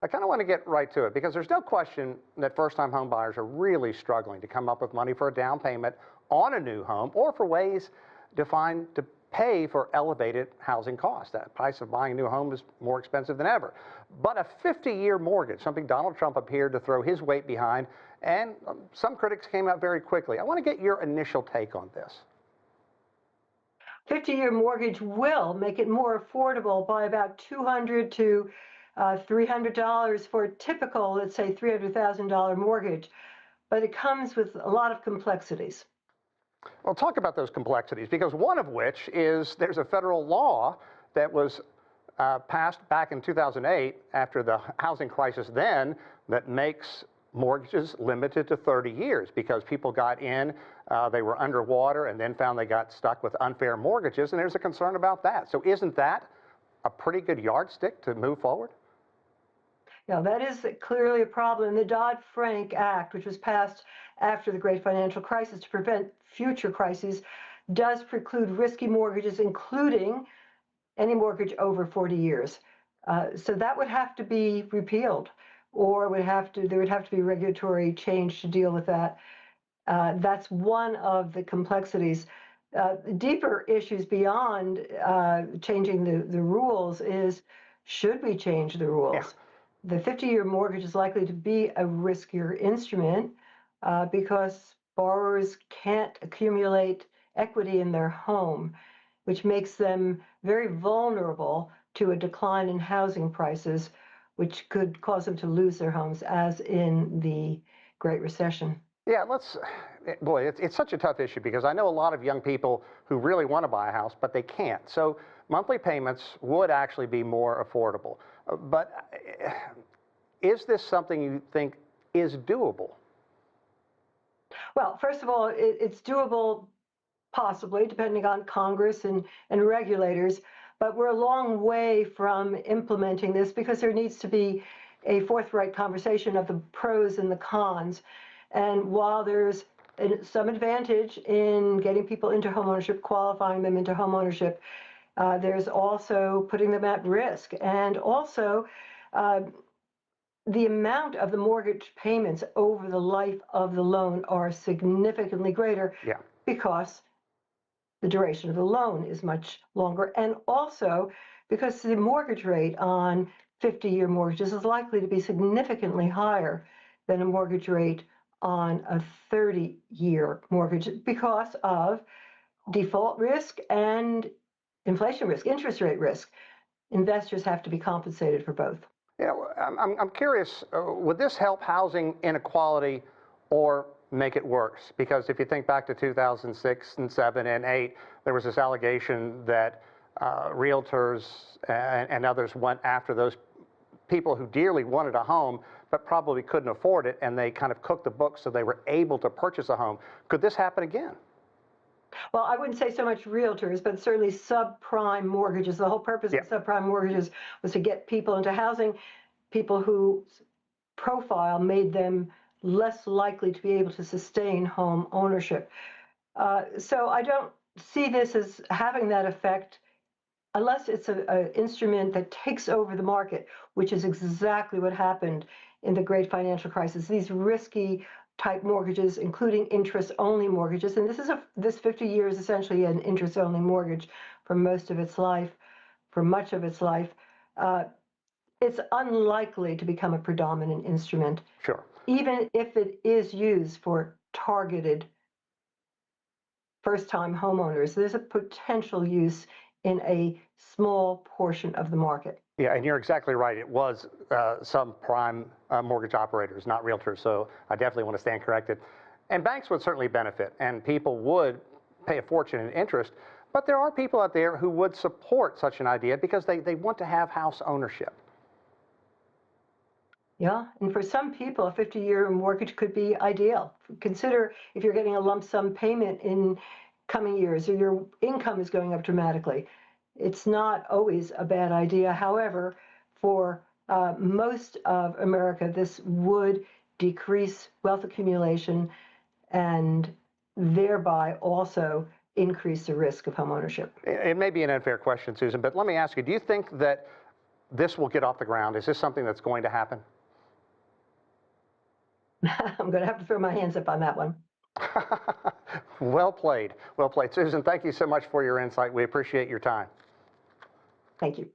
I kind of want to get right to it because there's no question that first-time home buyers are really struggling to come up with money for a down payment on a new home or for ways to pay for elevated housing costs. The price of buying a new home is more expensive than ever. But a 50-year mortgage, something Donald Trump appeared to throw his weight behind, and some critics came out very quickly. I want to get your initial take on this. 50-year mortgage will make it more affordable by about $200 to $300 for a typical, let's say, $300,000 mortgage. But it comes with a lot of complexities. Well, talk about those complexities, because one of which is there's a federal law that was passed back in 2008 after the housing crisis then that makes mortgages limited to 30 years because people got in, they were underwater, and then found they got stuck with unfair mortgages, and there's a concern about that. So isn't that a pretty good yardstick to move forward? Yeah, that is clearly a problem. The Dodd-Frank Act, which was passed after the Great Financial Crisis to prevent future crises, does preclude risky mortgages, including any mortgage over 40 years. So that would have to be repealed, or there would have to be regulatory change to deal with that. That's one of the complexities. Deeper issues beyond changing the rules is, should we change the rules? Yeah. The 50-year mortgage is likely to be a riskier instrument because borrowers can't accumulate equity in their home, which makes them very vulnerable to a decline in housing prices, which could cause them to lose their homes, as in the Great Recession. Yeah, boy, it's such a tough issue because I know a lot of young people who really want to buy a house, but they can't. So monthly payments would actually be more affordable. But is this something you think is doable? Well, first of all, it's doable possibly, depending on Congress and regulators, but we're a long way from implementing this because there needs to be a forthright conversation of the pros and the cons. And while there's some advantage in getting people into homeownership, qualifying them into homeownership, there's also putting them at risk. And also, the amount of the mortgage payments over the life of the loan are significantly greater because the duration of the loan is much longer, and also because the mortgage rate on 50-year mortgages is likely to be significantly higher than a mortgage rate on a 30-year mortgage because of default risk and inflation risk, interest rate risk. Investors have to be compensated for both. Yeah, I'm curious, would this help housing inequality or make it worse? Because if you think back to 2006 and 7 and 8, there was this allegation that realtors and others went after those people who dearly wanted a home but probably couldn't afford it, and they kind of cooked the books so they were able to purchase a home. Could this happen again? Well, I wouldn't say so much realtors, but certainly subprime mortgages. The whole purpose of subprime mortgages was to get people into housing, people whose profile made them less likely to be able to sustain home ownership. So I don't see this as having that effect unless it's an instrument that takes over the market, which is exactly what happened in the Great Financial Crisis. These risky type mortgages, including interest-only mortgages, and this 50 years is essentially an interest-only mortgage for most of its life, for much of its life. It's unlikely to become a predominant instrument. Sure. Even if it is used for targeted first-time homeowners, there's a potential use in a small portion of the market. Yeah, and you're exactly right. It was some prime mortgage operators, not realtors. So I definitely want to stand corrected. And banks would certainly benefit, and people would pay a fortune in interest. But there are people out there who would support such an idea because they want to have house ownership. Yeah, and for some people, a 50-year mortgage could be ideal. Consider if you're getting a lump sum payment in coming years or your income is going up dramatically. It's not always a bad idea. However, for most of America, this would decrease wealth accumulation and thereby also increase the risk of homeownership. It may be an unfair question, Susan, but let me ask you, do you think that this will get off the ground? Is this something that's going to happen? I'm going to have to throw my hands up on that one. Well played. Well played. Susan, thank you so much for your insight. We appreciate your time. Thank you.